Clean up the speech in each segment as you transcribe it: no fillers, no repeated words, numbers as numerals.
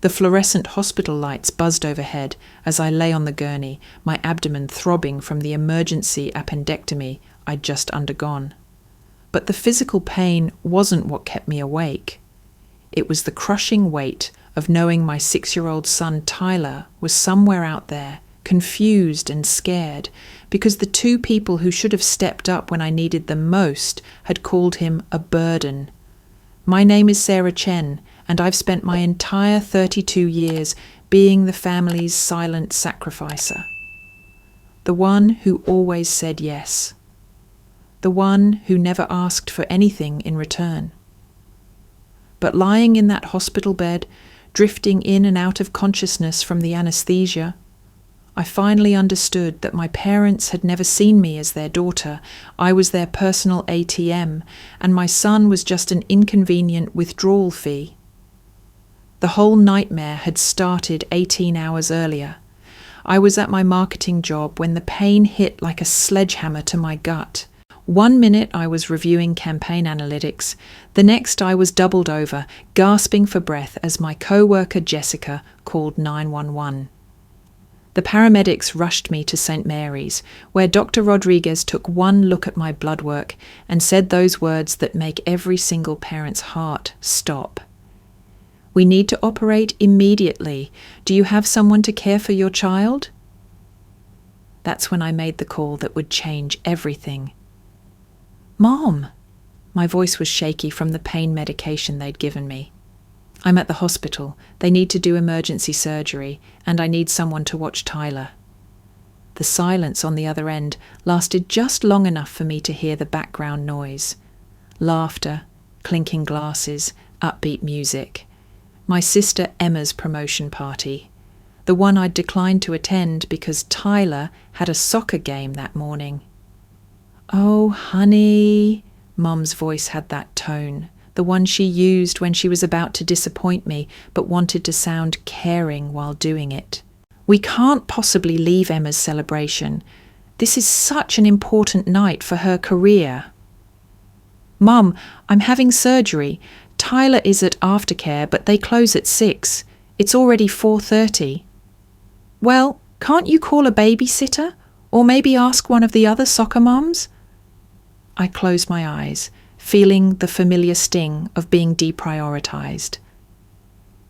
The fluorescent hospital lights buzzed overhead as I lay on the gurney, my abdomen throbbing from the emergency appendectomy I'd just undergone. But the physical pain wasn't what kept me awake. It was the crushing weight of knowing my 6-year-old son Tyler was somewhere out there, confused and scared, because the two people who should have stepped up when I needed them most had called him a burden. My name is Sarah Chen, and I've spent my entire 32 years being the family's silent sacrificer. The one who always said yes. The one who never asked for anything in return. But lying in that hospital bed, drifting in and out of consciousness from the anesthesia, I finally understood that my parents had never seen me as their daughter. I was their personal ATM, and my son was just an inconvenient withdrawal fee. The whole nightmare had started 18 hours earlier. I was at my marketing job when the pain hit like a sledgehammer to my gut. 1 minute I was reviewing campaign analytics, the next I was doubled over, gasping for breath as my co-worker Jessica called 911. The paramedics rushed me to St. Mary's, where Dr. Rodriguez took one look at my blood work and said those words that make every single parent's heart stop. "We need to operate immediately. Do you have someone to care for your child?" That's when I made the call that would change everything. "Mom!" My voice was shaky from the pain medication they'd given me. "I'm at the hospital. They need to do emergency surgery, and I need someone to watch Tyler." The silence on the other end lasted just long enough for me to hear the background noise. Laughter, clinking glasses, upbeat music. My sister Emma's promotion party. The one I'd declined to attend because Tyler had a soccer game that morning. "Oh, honey," Mum's voice had that tone, the one she used when she was about to disappoint me but wanted to sound caring while doing it. "We can't possibly leave Emma's celebration. This is such an important night for her career." "Mum, I'm having surgery. Tyler is at aftercare, but they close at 6. It's already 4:30. "Well, can't you call a babysitter? Or maybe ask one of the other soccer mums?" I closed my eyes, feeling the familiar sting of being deprioritized.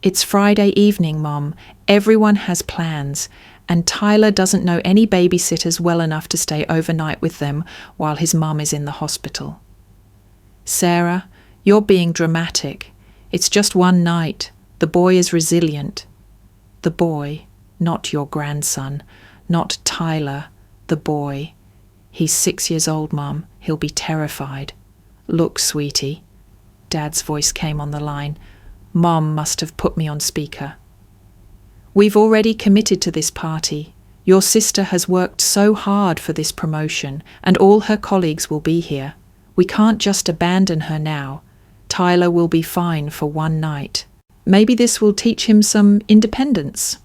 "It's Friday evening, Mom. Everyone has plans, and Tyler doesn't know any babysitters well enough to stay overnight with them while his mum is in the hospital." "Sarah, you're being dramatic. It's just one night. The boy is resilient." The boy, not your grandson, not Tyler, the boy. "He's 6 years old, Mum. He'll be terrified." "Look, sweetie." Dad's voice came on the line. Mom must have put me on speaker. "We've already committed to this party. Your sister has worked so hard for this promotion, and all her colleagues will be here. We can't just abandon her now. Tyler will be fine for one night. Maybe this will teach him some independence."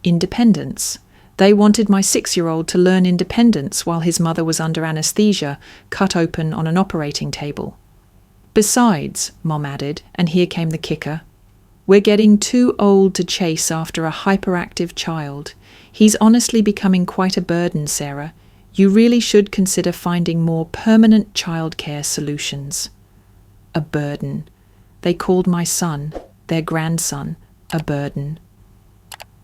Independence. They wanted my 6-year-old to learn independence while his mother was under anesthesia, cut open on an operating table. "Besides," Mom added, and here came the kicker, "we're getting too old to chase after a hyperactive child. He's honestly becoming quite a burden, Sarah. You really should consider finding more permanent childcare solutions." A burden. They called my son, their grandson, a burden.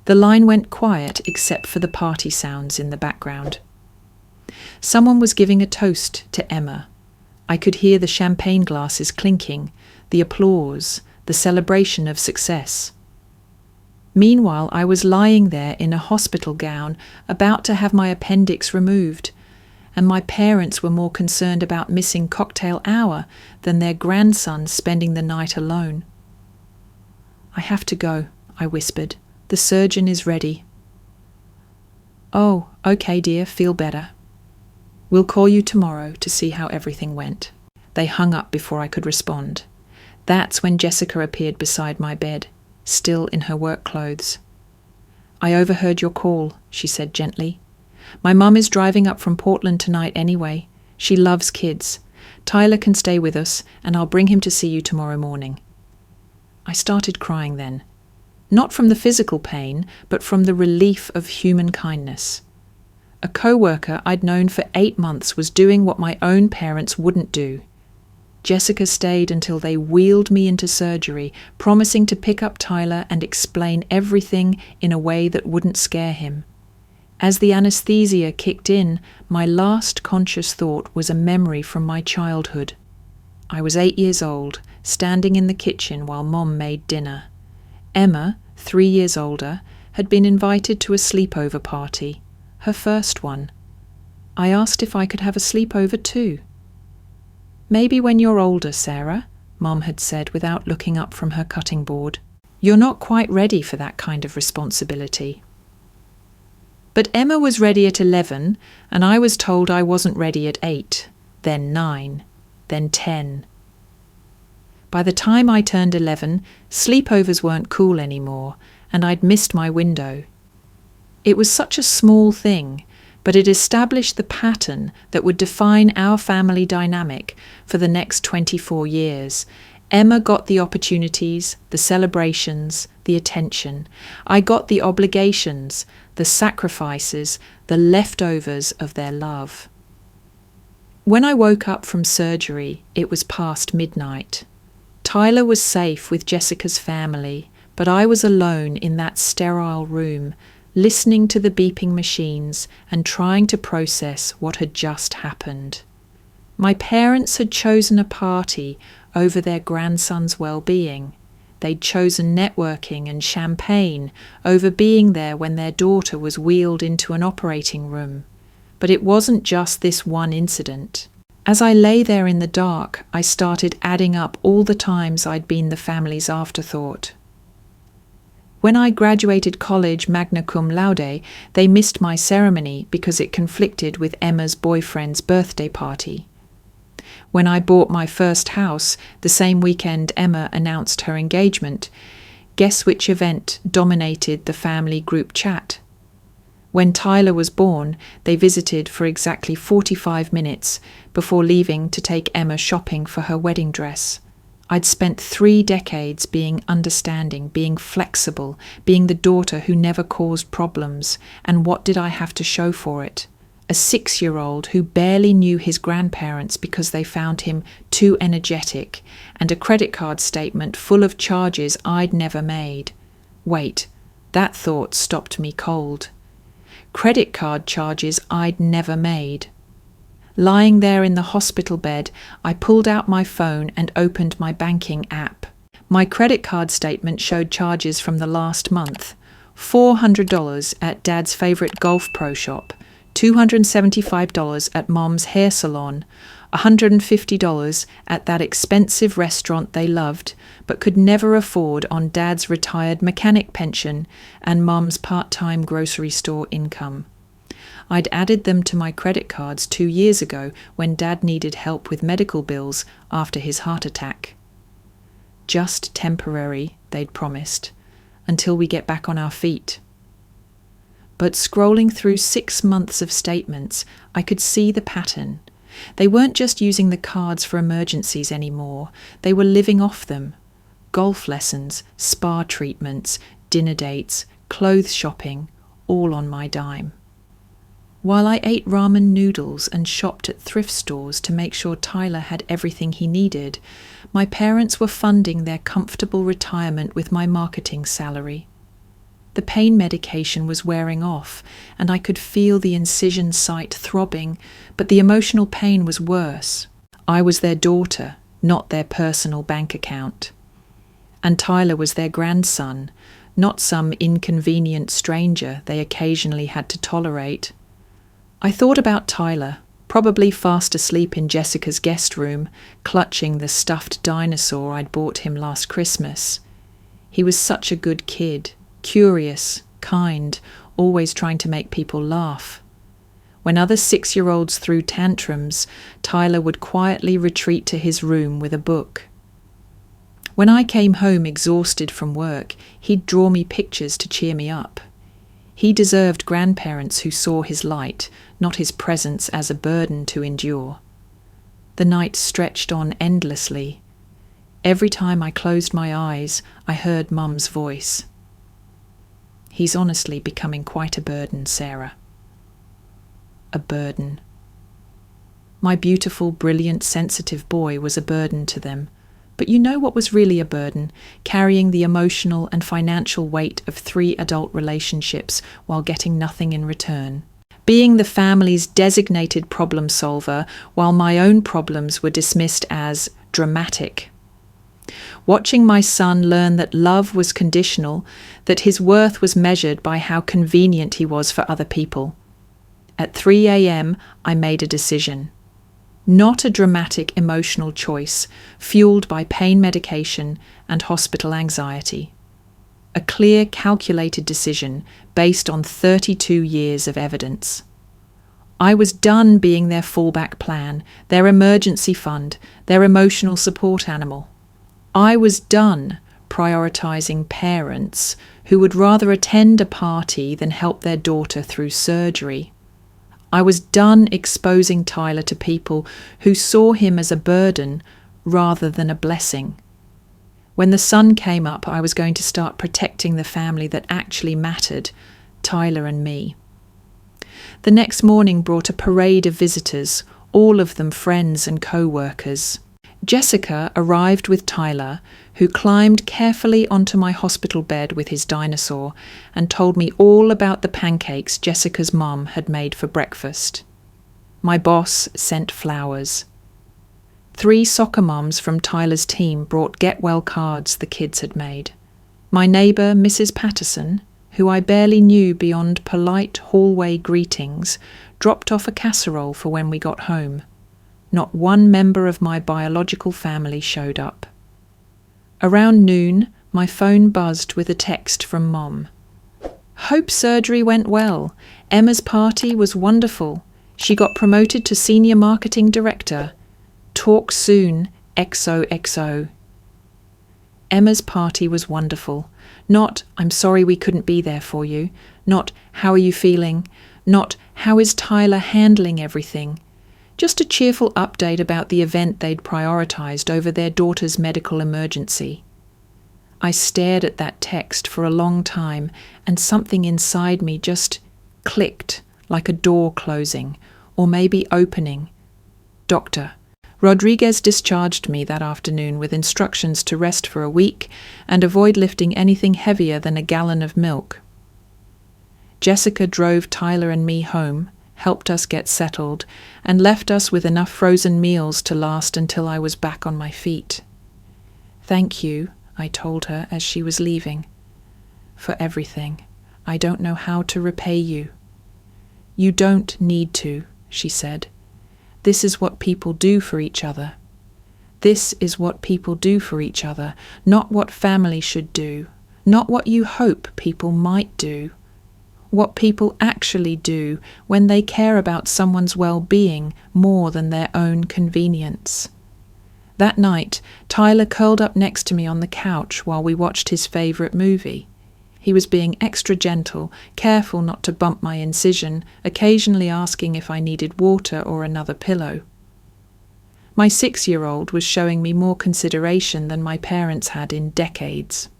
The line went quiet except for the party sounds in the background. Someone was giving a toast to Emma. I could hear the champagne glasses clinking, the applause, the celebration of success. Meanwhile, I was lying there in a hospital gown, about to have my appendix removed, and my parents were more concerned about missing cocktail hour than their grandson spending the night alone. "I have to go," I whispered. "The surgeon is ready." "Oh, okay, dear, feel better. We'll call you tomorrow to see how everything went." They hung up before I could respond. That's when Jessica appeared beside my bed, still in her work clothes. "I overheard your call," she said gently. "My mum is driving up from Portland tonight anyway. She loves kids. Tyler can stay with us, and I'll bring him to see you tomorrow morning." I started crying then, not from the physical pain, but from the relief of human kindness. A co-worker I'd known for 8 months was doing what my own parents wouldn't do. Jessica stayed until they wheeled me into surgery, promising to pick up Tyler and explain everything in a way that wouldn't scare him. As the anesthesia kicked in, my last conscious thought was a memory from my childhood. I was 8 years old, standing in the kitchen while Mom made dinner. Emma, 3 years older, had been invited to a sleepover party, her first one. I asked if I could have a sleepover too. "Maybe when you're older, Sarah," Mom had said without looking up from her cutting board. "You're not quite ready for that kind of responsibility." But Emma was ready at 11, and I was told I wasn't ready at 8, then 9, then 10. By the time I turned 11, sleepovers weren't cool anymore, and I'd missed my window. It was such a small thing, but it established the pattern that would define our family dynamic for the next 24 years. Emma got the opportunities, the celebrations, the attention. I got the obligations, the sacrifices, the leftovers of their love. When I woke up from surgery, it was past midnight. Tyler was safe with Jessica's family, but I was alone in that sterile room, listening to the beeping machines and trying to process what had just happened. My parents had chosen a party over their grandson's well-being. They'd chosen networking and champagne over being there when their daughter was wheeled into an operating room. But it wasn't just this one incident. As I lay there in the dark, I started adding up all the times I'd been the family's afterthought. When I graduated college magna cum laude, they missed my ceremony because it conflicted with Emma's boyfriend's birthday party. When I bought my first house, the same weekend Emma announced her engagement, guess which event dominated the family group chat? When Tyler was born, they visited for exactly 45 minutes before leaving to take Emma shopping for her wedding dress. I'd spent 3 decades being understanding, being flexible, being the daughter who never caused problems, and what did I have to show for it? A 6-year-old who barely knew his grandparents because they found him too energetic, and a credit card statement full of charges I'd never made. Wait, that thought stopped me cold. Credit card charges I'd never made. Lying there in the hospital bed, I pulled out my phone and opened my banking app. My credit card statement showed charges from the last month. $400 at Dad's favorite golf pro shop, $275 at Mom's hair salon, $150 at that expensive restaurant they loved but could never afford on Dad's retired mechanic pension and Mom's part-time grocery store income. I'd added them to my credit cards 2 years ago when Dad needed help with medical bills after his heart attack. Just temporary, they'd promised, until we get back on our feet. But scrolling through 6 months of statements, I could see the pattern. They weren't just using the cards for emergencies anymore, they were living off them. Golf lessons, spa treatments, dinner dates, clothes shopping, all on my dime. While I ate ramen noodles and shopped at thrift stores to make sure Tyler had everything he needed, my parents were funding their comfortable retirement with my marketing salary. The pain medication was wearing off, and I could feel the incision site throbbing, but the emotional pain was worse. I was their daughter, not their personal bank account. And Tyler was their grandson, not some inconvenient stranger they occasionally had to tolerate. I thought about Tyler, probably fast asleep in Jessica's guest room, clutching the stuffed dinosaur I'd bought him last Christmas. He was such a good kid, curious, kind, always trying to make people laugh. When other 6-year-olds threw tantrums, Tyler would quietly retreat to his room with a book. When I came home exhausted from work, he'd draw me pictures to cheer me up. He deserved grandparents who saw his light, not his presence as a burden to endure. The night stretched on endlessly. Every time I closed my eyes, I heard Mum's voice. He's honestly becoming quite a burden, Sarah. A burden. My beautiful, brilliant, sensitive boy was a burden to them. But you know what was really a burden? Carrying the emotional and financial weight of 3 adult relationships while getting nothing in return. Being the family's designated problem solver while my own problems were dismissed as dramatic. Watching my son learn that love was conditional, that his worth was measured by how convenient he was for other people. At 3 a.m., I made a decision. Not a dramatic emotional choice, fueled by pain medication and hospital anxiety. A clear, calculated decision based on 32 years of evidence. I was done being their fallback plan, their emergency fund, their emotional support animal. I was done prioritizing parents who would rather attend a party than help their daughter through surgery. I was done exposing Tyler to people who saw him as a burden rather than a blessing. When the sun came up, I was going to start protecting the family that actually mattered, Tyler and me. The next morning brought a parade of visitors, all of them friends and co-workers. Jessica arrived with Tyler, who climbed carefully onto my hospital bed with his dinosaur and told me all about the pancakes Jessica's mom had made for breakfast. My boss sent flowers. 3 soccer moms from Tyler's team brought get-well cards the kids had made. My neighbour, Mrs. Patterson, who I barely knew beyond polite hallway greetings, dropped off a casserole for when we got home. Not one member of my biological family showed up. Around noon, my phone buzzed with a text from Mom. Hope surgery went well. Emma's party was wonderful. She got promoted to Senior Marketing Director. Talk soon, XOXO. Emma's party was wonderful. Not, I'm sorry we couldn't be there for you. Not, how are you feeling? Not, how is Tyler handling everything? Just a cheerful update about the event they'd prioritised over their daughter's medical emergency. I stared at that text for a long time, and something inside me just clicked, like a door closing, or maybe opening. Doctor. Rodriguez discharged me that afternoon with instructions to rest for a week and avoid lifting anything heavier than a gallon of milk. Jessica drove Tyler and me home, helped us get settled, and left us with enough frozen meals to last until I was back on my feet. Thank you, I told her as she was leaving. For everything. I don't know how to repay you. You don't need to, she said. This is what people do for each other. This is what people do for each other, not what family should do, not what you hope people might do. What people actually do when they care about someone's well-being more than their own convenience. That night, Tyler curled up next to me on the couch while we watched his favourite movie. He was being extra gentle, careful not to bump my incision, occasionally asking if I needed water or another pillow. My 6-year-old was showing me more consideration than my parents had in decades.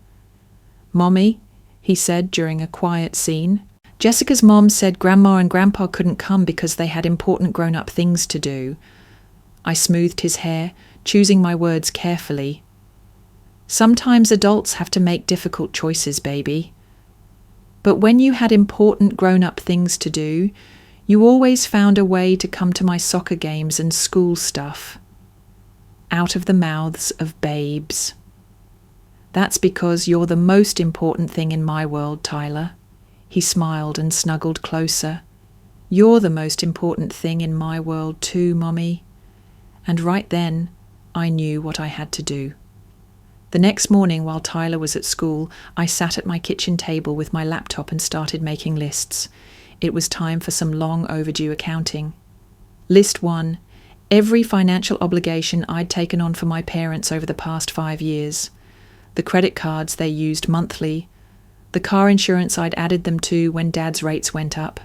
Mommy, he said during a quiet scene, Jessica's mom said Grandma and Grandpa couldn't come because they had important grown-up things to do. I smoothed his hair, choosing my words carefully. Sometimes adults have to make difficult choices, baby. But when you had important grown-up things to do, you always found a way to come to my soccer games and school stuff. Out of the mouths of babes. That's because you're the most important thing in my world, Tyler. He smiled and snuggled closer. You're the most important thing in my world too, Mommy. And right then, I knew what I had to do. The next morning, while Tyler was at school, I sat at my kitchen table with my laptop and started making lists. It was time for some long overdue accounting. List 1. Every financial obligation I'd taken on for my parents over the past 5 years. The credit cards they used monthly. The car insurance I'd added them to when Dad's rates went up.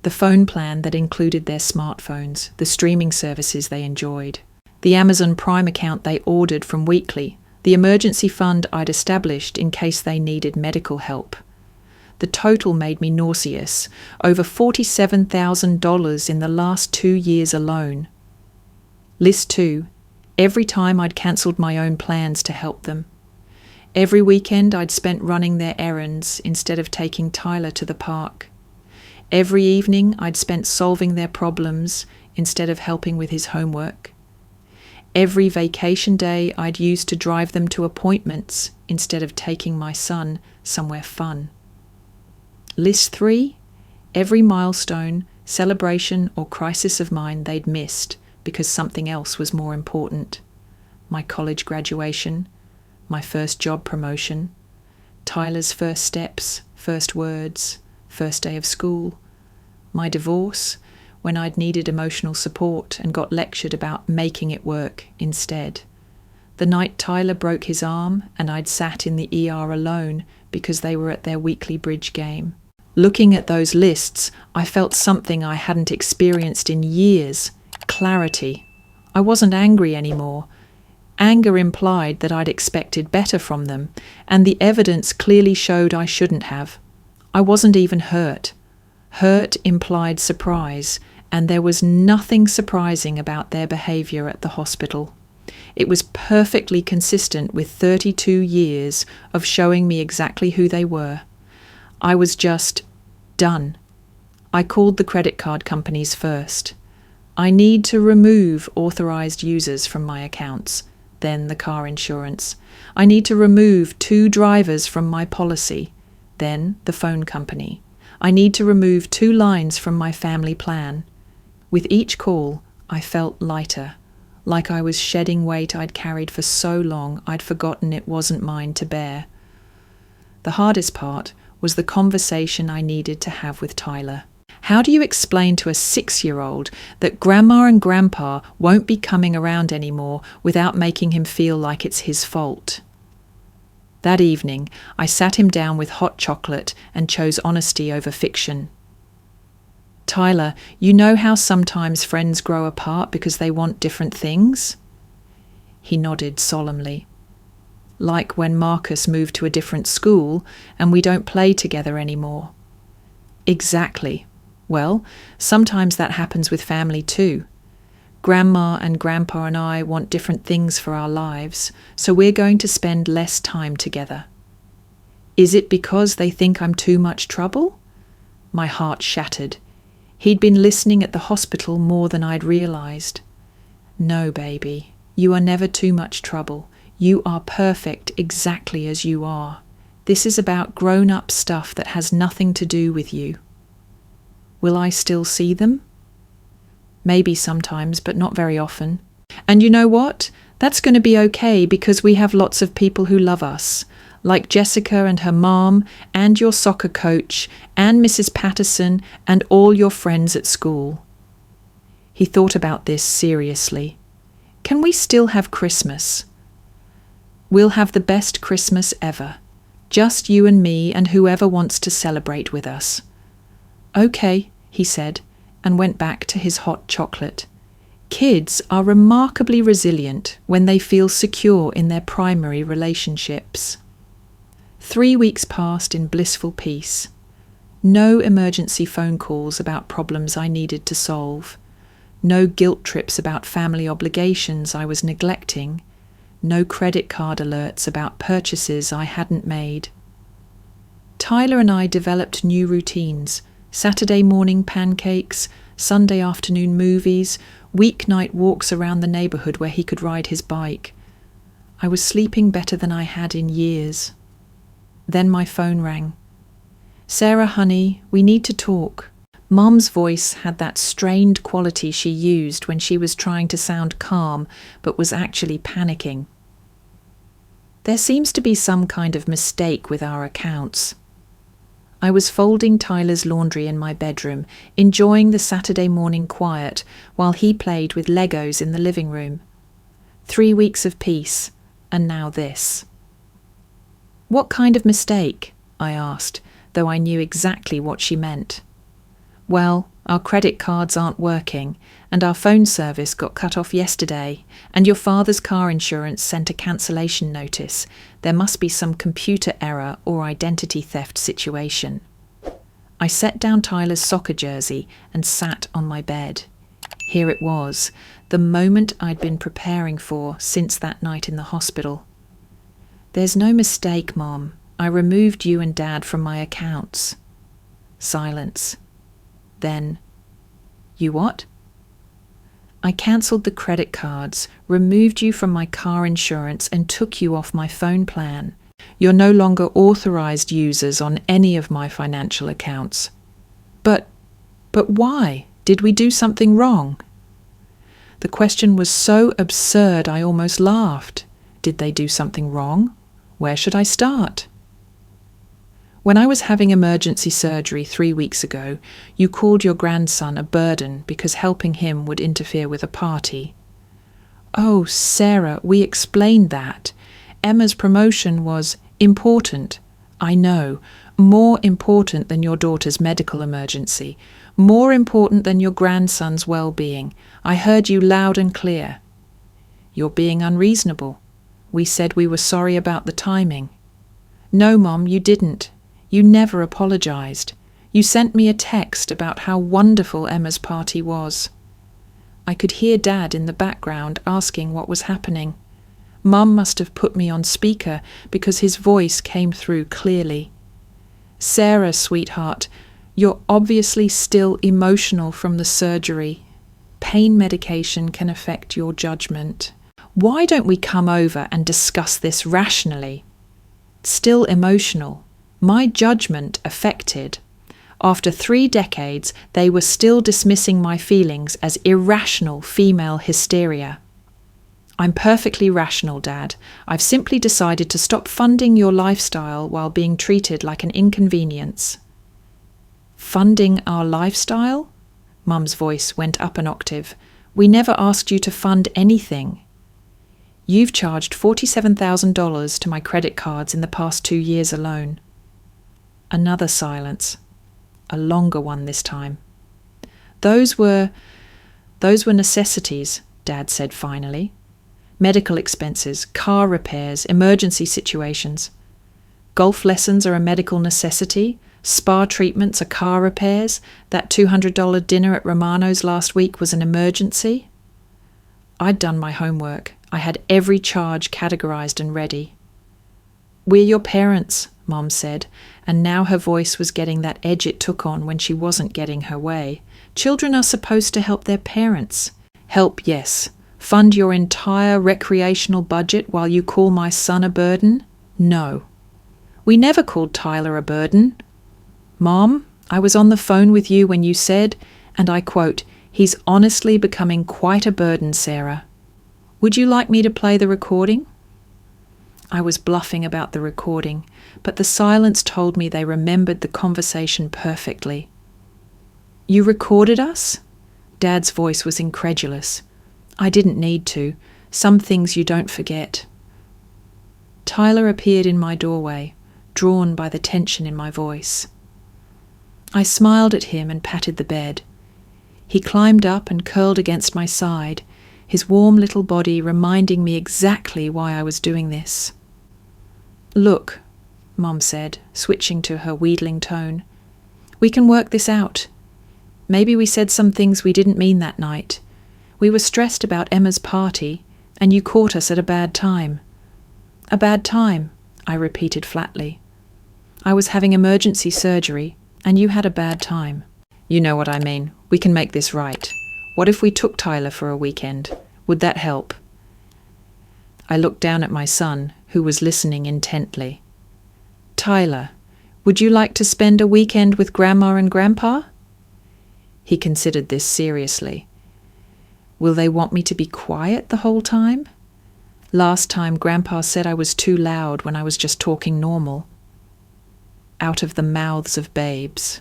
The phone plan that included their smartphones, the streaming services they enjoyed. The Amazon Prime account they ordered from weekly. The emergency fund I'd established in case they needed medical help. The The total made me nauseous. Over $47,000 in the last 2 years alone. List 2. Every time I'd cancelled my own plans to help them. Every weekend I'd spent running their errands instead of taking Tyler to the park. Every evening I'd spent solving their problems instead of helping with his homework. Every vacation day I'd used to drive them to appointments instead of taking my son somewhere fun. List 3. Every milestone, celebration or crisis of mine they'd missed because something else was more important. My college graduation, my first job promotion, Tyler's first steps, first words, first day of school, my divorce, when I'd needed emotional support and got lectured about making it work instead. The night Tyler broke his arm and I'd sat in the ER alone because they were at their weekly bridge game. Looking at those lists, I felt something I hadn't experienced in years. Clarity. I wasn't angry anymore. Anger implied that I'd expected better from them, and the evidence clearly showed I shouldn't have. I wasn't even hurt. Hurt implied surprise, and there was nothing surprising about their behaviour at the hospital. It was perfectly consistent with 32 years of showing me exactly who they were. I was just done. I called the credit card companies first. I need to remove authorized users from my accounts, then the car insurance. I need to remove 2 drivers from my policy, then the phone company. I need to remove 2 lines from my family plan. With each call, I felt lighter, like I was shedding weight I'd carried for so long I'd forgotten it wasn't mine to bear. The hardest part was the conversation I needed to have with Tyler. How do you explain to a 6-year-old that Grandma and Grandpa won't be coming around anymore without making him feel like it's his fault? That evening, I sat him down with hot chocolate and chose honesty over fiction. Tyler, you know how sometimes friends grow apart because they want different things? He nodded solemnly. Like when Marcus moved to a different school and we don't play together anymore. Exactly. Well, sometimes that happens with family too. Grandma and Grandpa and I want different things for our lives, so we're going to spend less time together. Is it because they think I'm too much trouble? My heart shattered. He'd been listening at the hospital more than I'd realized. No, baby, you are never too much trouble. You are perfect exactly as you are. This is about grown-up stuff that has nothing to do with you. Will I still see them? Maybe sometimes, but not very often. And you know what? That's going to be okay because we have lots of people who love us, like Jessica and her mom, and your soccer coach, and Mrs. Patterson, and all your friends at school. He thought about this seriously. Can we still have Christmas? We'll have the best Christmas ever. Just you and me and whoever wants to celebrate with us. Okay, he said, and went back to his hot chocolate. Kids are remarkably resilient when they feel secure in their primary relationships. 3 weeks passed in blissful peace. No emergency phone calls about problems I needed to solve. No guilt trips about family obligations I was neglecting. No credit card alerts about purchases I hadn't made. Tyler and I developed new routines. Saturday morning pancakes, Sunday afternoon movies, weeknight walks around the neighbourhood where he could ride his bike. I was sleeping better than I had in years. Then my phone rang. Sarah, honey, we need to talk. Mum's voice had that strained quality she used when she was trying to sound calm but was actually panicking. There seems to be some kind of mistake with our accounts. I was folding Tyler's laundry in my bedroom, enjoying the Saturday morning quiet while he played with Legos in the living room. 3 weeks of peace, and now this. What kind of mistake? I asked, though I knew exactly what she meant. Well, our credit cards aren't working, and our phone service got cut off yesterday, and your father's car insurance sent a cancellation notice. There must be some computer error or identity theft situation. I set down Tyler's soccer jersey and sat on my bed. Here it was, the moment I'd been preparing for since that night in the hospital. "There's no mistake, Mom. I removed you and Dad from my accounts." Silence. Then, "You what?" "I cancelled the credit cards, removed you from my car insurance, and took you off my phone plan. You're no longer authorized users on any of my financial accounts." But why? Did we do something wrong?" The question was so absurd I almost laughed. Did they do something wrong? Where should I start? "When I was having emergency surgery 3 weeks ago, you called your grandson a burden because helping him would interfere with a party." "Oh, Sarah, we explained that. Emma's promotion was important. I know, more important than your daughter's medical emergency, more important than your grandson's well-being. I heard you loud and clear." "You're being unreasonable. We said we were sorry about the timing." "No, Mom, you didn't. You never apologized. You sent me a text about how wonderful Emma's party was." I could hear Dad in the background asking what was happening. Mum must have put me on speaker because his voice came through clearly. "Sarah, sweetheart, you're obviously still emotional from the surgery. Pain medication can affect your judgment. Why don't we come over and discuss this rationally?" Still emotional. My judgment affected. After 3 decades, they were still dismissing my feelings as irrational female hysteria. "I'm perfectly rational, Dad. I've simply decided to stop funding your lifestyle while being treated like an inconvenience." "Funding our lifestyle?" Mum's voice went up an octave. "We never asked you to fund anything." "You've charged $47,000 to my credit cards in the past 2 years alone." Another silence. A longer one this time. Those were necessities," Dad said finally. "Medical expenses, car repairs, emergency situations. Golf lessons are a medical necessity. Spa treatments are car repairs. That $200 dinner at Romano's last week was an emergency." I'd done my homework. I had every charge categorized and ready. "We're your parents," Mom said, and now her voice was getting that edge it took on when she wasn't getting her way. "Children are supposed to help their parents." "Help, yes. Fund your entire recreational budget while you call my son a burden? No. We never called Tyler a burden." "Mom, I was on the phone with you when you said, and I quote, 'He's honestly becoming quite a burden, Sarah.' Would you like me to play the recording?" I was bluffing about the recording, but the silence told me they remembered the conversation perfectly. "You recorded us?" Dad's voice was incredulous. "I didn't need to. Some things you don't forget." Tyler appeared in my doorway, drawn by the tension in my voice. I smiled at him and patted the bed. He climbed up and curled against my side, his warm little body reminding me exactly why I was doing this. "Look," Mom said, switching to her wheedling tone, "we can work this out. Maybe we said some things we didn't mean that night. We were stressed about Emma's party, and you caught us at a bad time." "A bad time," I repeated flatly. "I was having emergency surgery, and you had a bad time." "You know what I mean. We can make this right. What if we took Tyler for a weekend? Would that help?" I looked down at my son, who was listening intently. "Tyler, would you like to spend a weekend with Grandma and Grandpa?" He considered this seriously. "Will they want me to be quiet the whole time? Last time Grandpa said I was too loud when I was just talking normal." Out of the mouths of babes.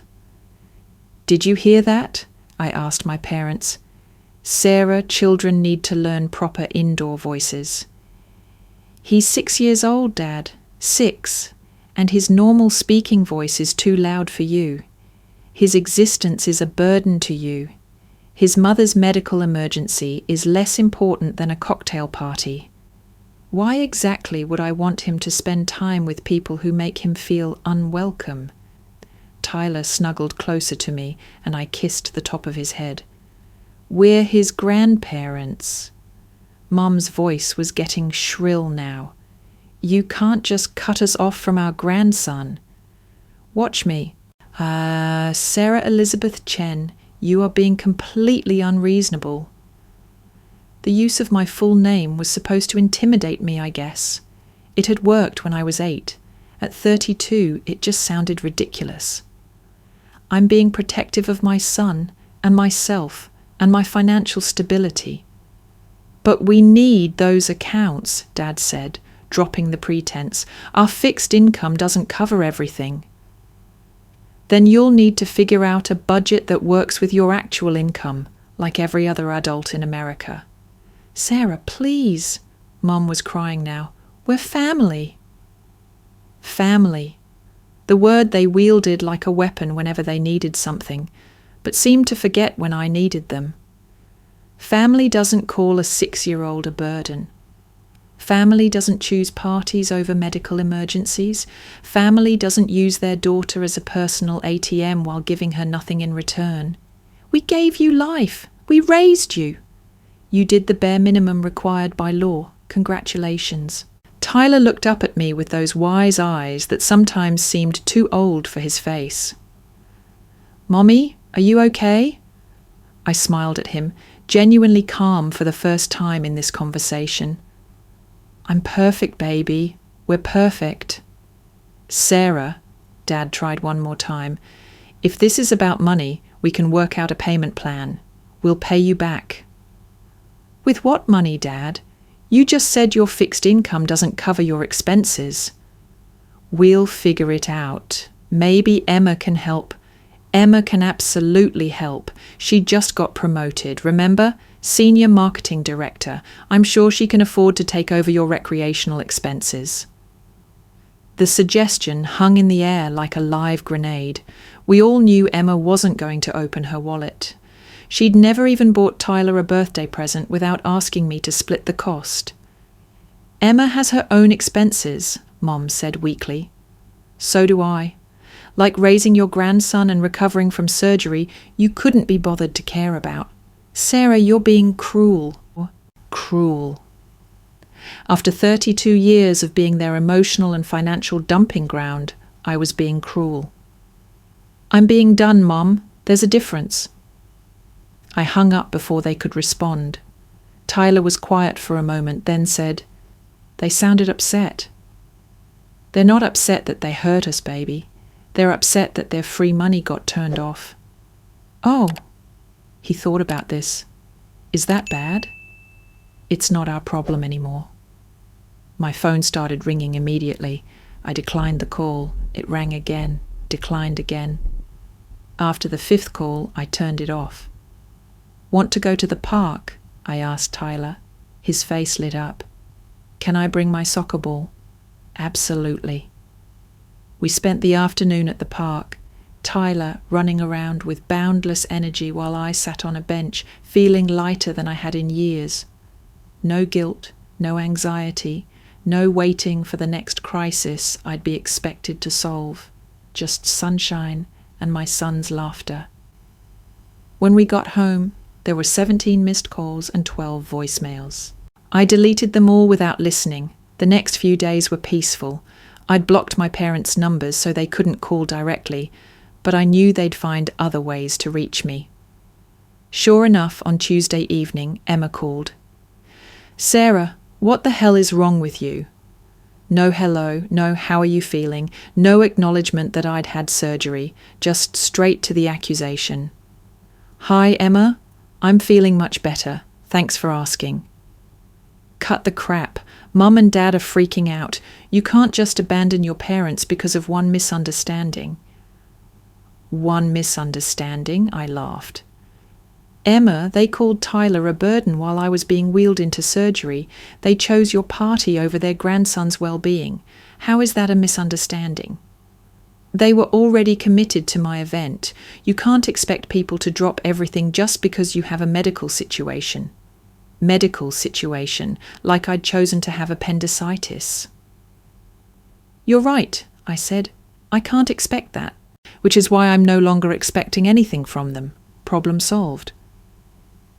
"Did you hear that?" I asked my parents. "Sarah, children need to learn proper indoor voices." "He's 6 years old, Dad. 6. And his normal speaking voice is too loud for you. His existence is a burden to you. His mother's medical emergency is less important than a cocktail party. Why exactly would I want him to spend time with people who make him feel unwelcome?" Tyler snuggled closer to me and I kissed the top of his head. "We're his grandparents." Mum's voice was getting shrill now. "You can't just cut us off from our grandson." "Watch me." Sarah Elizabeth Chen, you are being completely unreasonable." The use of my full name was supposed to intimidate me, I guess. It had worked when I was 8. At 32, it just sounded ridiculous. "I'm being protective of my son and myself and my financial stability." "But we need those accounts," Dad said, dropping the pretense. "Our fixed income doesn't cover everything." "Then you'll need to figure out a budget that works with your actual income, like every other adult in America." "Sarah, please." Mum was crying now. "We're family." Family. The word they wielded like a weapon whenever they needed something, but seemed to forget when I needed them. Family doesn't call a 6-year-old a burden. Family doesn't choose parties over medical emergencies. Family doesn't use their daughter as a personal ATM while giving her nothing in return. "We gave you life. We raised you. You did the bare minimum required by law. Congratulations." Tyler looked up at me with those wise eyes that sometimes seemed too old for his face. "Mommy, are you okay?" I smiled at him, genuinely calm for the first time in this conversation. "I'm perfect, baby. We're perfect." "Sarah," Dad tried one more time, "if this is about money, we can work out a payment plan. We'll pay you back." "With what money, Dad? You just said your fixed income doesn't cover your expenses." "We'll figure it out. Maybe Emma can help." "Emma can absolutely help. She just got promoted, remember? Senior Marketing Director. I'm sure she can afford to take over your recreational expenses." The suggestion hung in the air like a live grenade. We all knew Emma wasn't going to open her wallet. She'd never even bought Tyler a birthday present without asking me to split the cost. "Emma has her own expenses," Mom said weakly. "So do I. Like raising your grandson and recovering from surgery you couldn't be bothered to care about. Sarah, you're being cruel." Cruel. After 32 years of being their emotional and financial dumping ground, I was being cruel. "I'm being done, Mom. There's a difference." I hung up before they could respond. Tyler was quiet for a moment, then said, "They sounded upset." "They're not upset that they hurt us, baby. They're upset that their free money got turned off." "Oh." He thought about this. "Is that bad?" "It's not our problem anymore." My phone started ringing immediately. I declined the call. It rang again, declined again. After the 5th call, I turned it off. "Want to go to the park?" I asked Tyler. His face lit up. "Can I bring my soccer ball?" "Absolutely." We spent the afternoon at the park, Tyler running around with boundless energy while I sat on a bench, feeling lighter than I had in years. No guilt, no anxiety, no waiting for the next crisis I'd be expected to solve. Just sunshine and my son's laughter. When we got home, there were 17 missed calls and 12 voicemails. I deleted them all without listening. The next few days were peaceful. I'd blocked my parents' numbers so they couldn't call directly, but I knew they'd find other ways to reach me. Sure enough, on Tuesday evening, Emma called. "Sarah, what the hell is wrong with you?" No hello, no how are you feeling, no acknowledgement that I'd had surgery, just straight to the accusation. "Hi, Emma. I'm feeling much better. Thanks for asking." Cut the crap. Mum and Dad are freaking out. You can't just abandon your parents because of one misunderstanding. "One misunderstanding?" I laughed. "Emma, they called Tyler a burden while I was being wheeled into surgery. They chose your party over their grandson's well-being. How is that a misunderstanding?" "They were already committed to my event. You can't expect people to drop everything just because you have a medical situation." Medical situation, like I'd chosen to have appendicitis. "You're right," I said. "I can't expect that. which is why I'm no longer expecting anything from them. Problem solved.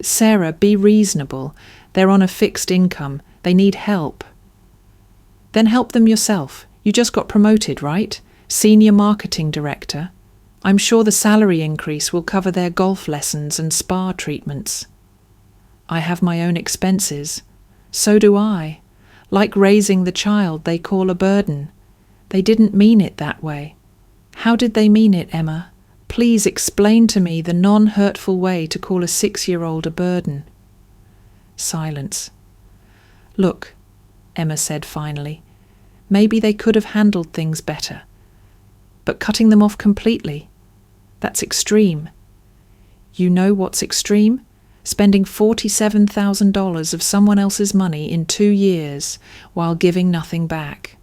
Sarah, be reasonable. They're on a fixed income. They need help. Then help them yourself. You just got promoted, right? Senior marketing director. I'm sure the salary increase will cover their golf lessons and spa treatments. I have my own expenses. So do I. Like raising the child they call a burden. They didn't mean it that way. How did they mean it, Emma? Please explain to me the non-hurtful way to call a 6-year-old a burden. Silence. Look, Emma said finally, maybe they could have handled things better. But cutting them off completely, that's extreme. You know what's extreme? Spending $47,000 of someone else's money in 2 years while giving nothing back.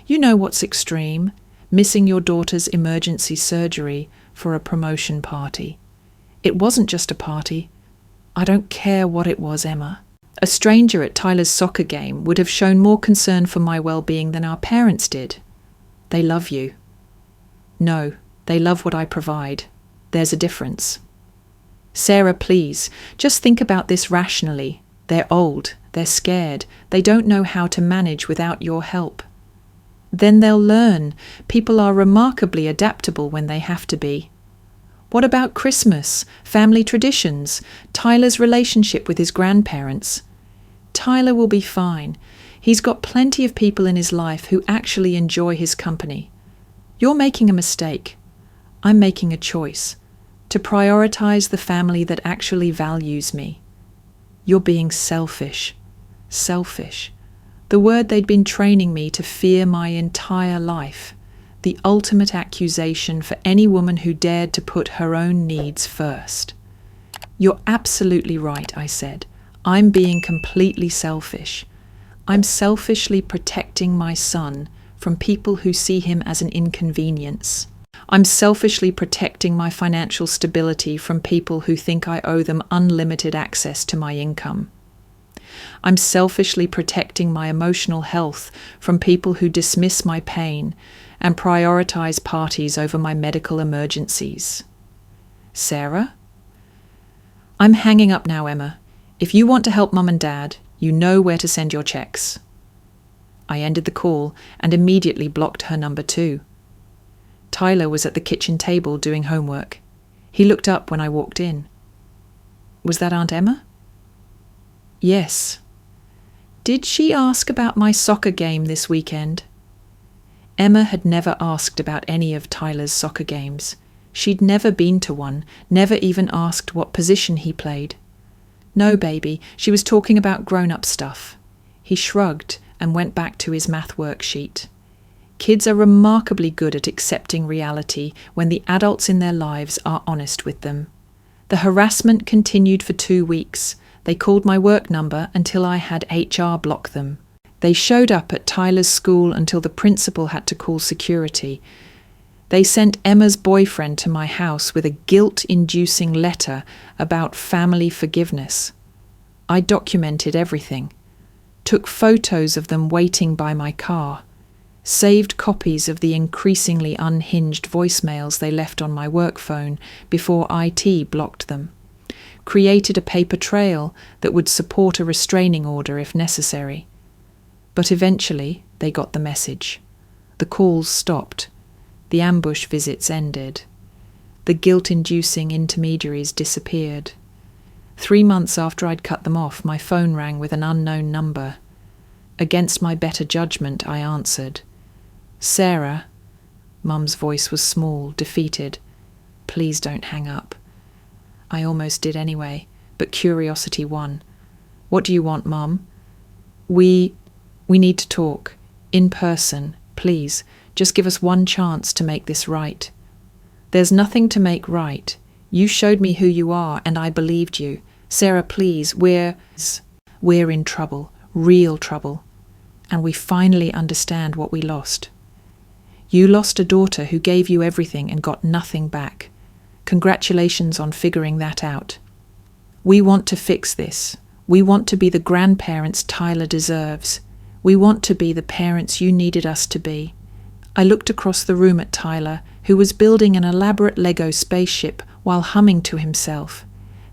You know what's extreme? Missing your daughter's emergency surgery for a promotion party. It wasn't just a party. I don't care what it was, Emma. A stranger at Tyler's soccer game would have shown more concern for my well-being than our parents did. They love you. No, they love what I provide. There's a difference. Sarah, please, just think about this rationally. They're old, they're scared, they don't know how to manage without your help. Then they'll learn. People are remarkably adaptable when they have to be. What about Christmas, family traditions, Tyler's relationship with his grandparents? Tyler will be fine. He's got plenty of people in his life who actually enjoy his company. You're making a mistake. I'm making a choice to prioritize the family that actually values me. You're being selfish. Selfish. The word they'd been training me to fear my entire life. The ultimate accusation for any woman who dared to put her own needs first. You're absolutely right, I said. I'm being completely selfish. I'm selfishly protecting my son from people who see him as an inconvenience. I'm selfishly protecting my financial stability from people who think I owe them unlimited access to my income. I'm selfishly protecting my emotional health from people who dismiss my pain and prioritize parties over my medical emergencies. Sarah? I'm hanging up now, Emma. If you want to help Mum and Dad, you know where to send your checks. I ended the call and immediately blocked her number too. Tyler was at the kitchen table doing homework. He looked up when I walked in. Was that Aunt Emma? Yes. Did she ask about my soccer game this weekend? Emma had never asked about any of Tyler's soccer games. She'd never been to one, never even asked what position he played. No, baby, she was talking about grown-up stuff. He shrugged and went back to his math worksheet. Kids are remarkably good at accepting reality when the adults in their lives are honest with them. The harassment continued for 2 weeks. They called my work number until I had HR block them. They showed up at Tyler's school until the principal had to call security. They sent Emma's boyfriend to my house with a guilt-inducing letter about family forgiveness. I documented everything. Took photos of them waiting by my car. Saved copies of the increasingly unhinged voicemails they left on my work phone before IT blocked them. Created a paper trail that would support a restraining order if necessary. But eventually they got the message. The calls stopped. The ambush visits ended. The guilt-inducing intermediaries disappeared. 3 months after I'd cut them off, my phone rang with an unknown number. Against my better judgment, I answered. Sarah, Mum's voice was small, defeated. Please don't hang up. I almost did anyway, but curiosity won. What do you want, Mum? We need to talk. In person, please. Just give us one chance to make this right. There's nothing to make right. You showed me who you are, and I believed you. Sarah, please, we're in trouble, real trouble. And we finally understand what we lost. You lost a daughter who gave you everything and got nothing back. Congratulations on figuring that out. We want to fix this. We want to be the grandparents Tyler deserves. We want to be the parents you needed us to be. I looked across the room at Tyler, who was building an elaborate Lego spaceship while humming to himself.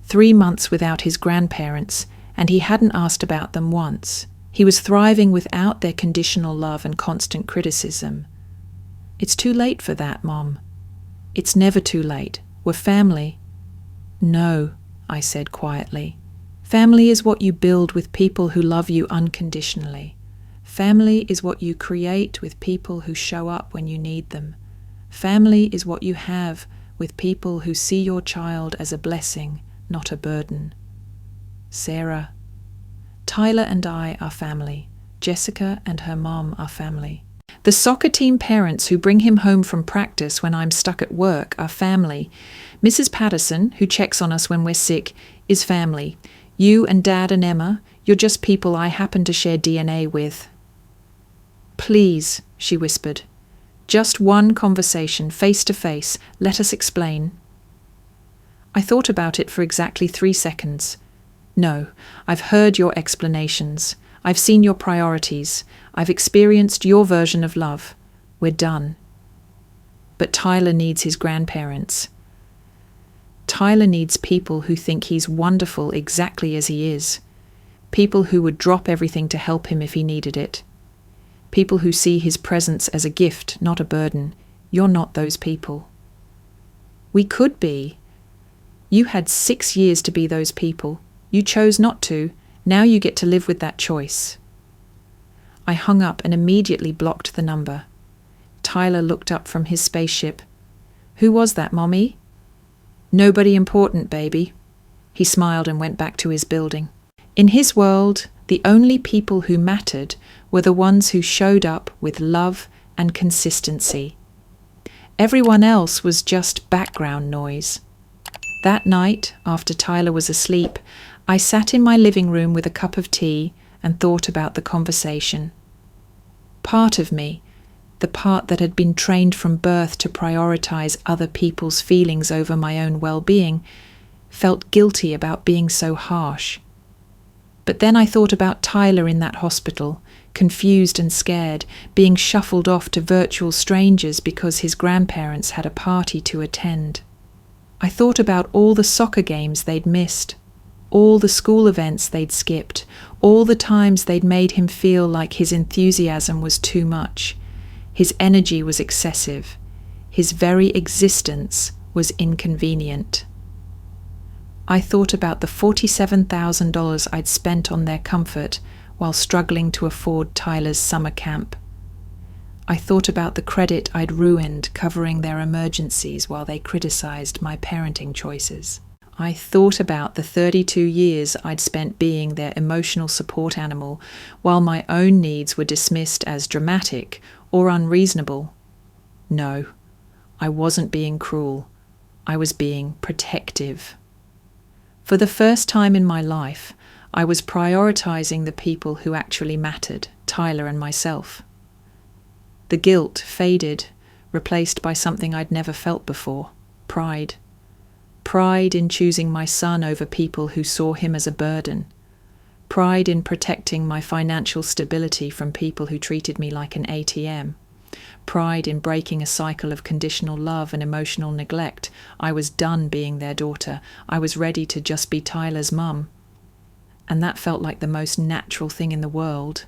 3 months without his grandparents, and he hadn't asked about them once. He was thriving without their conditional love and constant criticism. "It's too late for that, Mom." "It's never too late. We're family." "No," I said quietly. "Family is what you build with people who love you unconditionally. Family is what you create with people who show up when you need them. Family is what you have with people who see your child as a blessing, not a burden." Sarah. Tyler and I are family. Jessica and her mom are family. The soccer team parents who bring him home from practice when I'm stuck at work are family. Mrs. Patterson, who checks on us when we're sick, is family. You and Dad and Emma, you're just people I happen to share DNA with. "Please," she whispered. "Just one conversation, face to face. Let us explain." I thought about it for exactly 3 seconds. "No, I've heard your explanations. I've seen your priorities. I've experienced your version of love. We're done." But Tyler needs his grandparents. Tyler needs people who think he's wonderful exactly as he is. People who would drop everything to help him if he needed it. People who see his presence as a gift, not a burden. You're not those people. We could be. You had 6 years to be those people. You chose not to. Now you get to live with that choice. I hung up and immediately blocked the number. Tyler looked up from his spaceship. "Who was that, Mommy?" "Nobody important, baby." He smiled and went back to his building. In his world, the only people who mattered were the ones who showed up with love and consistency. Everyone else was just background noise. That night, after Tyler was asleep, I sat in my living room with a cup of tea and thought about the conversation. Part of me, the part that had been trained from birth to prioritize other people's feelings over my own well-being, felt guilty about being so harsh. But then I thought about Tyler in that hospital, confused and scared, being shuffled off to virtual strangers because his grandparents had a party to attend. I thought about all the soccer games they'd missed, all the school events they'd skipped, all the times they'd made him feel like his enthusiasm was too much. His energy was excessive. His very existence was inconvenient. I thought about the $47,000 I'd spent on their comfort while struggling to afford Tyler's summer camp. I thought about the credit I'd ruined covering their emergencies while they criticized my parenting choices. I thought about the 32 years I'd spent being their emotional support animal while my own needs were dismissed as dramatic or unreasonable. No, I wasn't being cruel. I was being protective. For the first time in my life, I was prioritizing the people who actually mattered, Tyler and myself. The guilt faded, replaced by something I'd never felt before, pride. Pride in choosing my son over people who saw him as a burden. Pride in protecting my financial stability from people who treated me like an ATM. Pride in breaking a cycle of conditional love and emotional neglect. I was done being their daughter. I was ready to just be Tyler's mum. And that felt like the most natural thing in the world.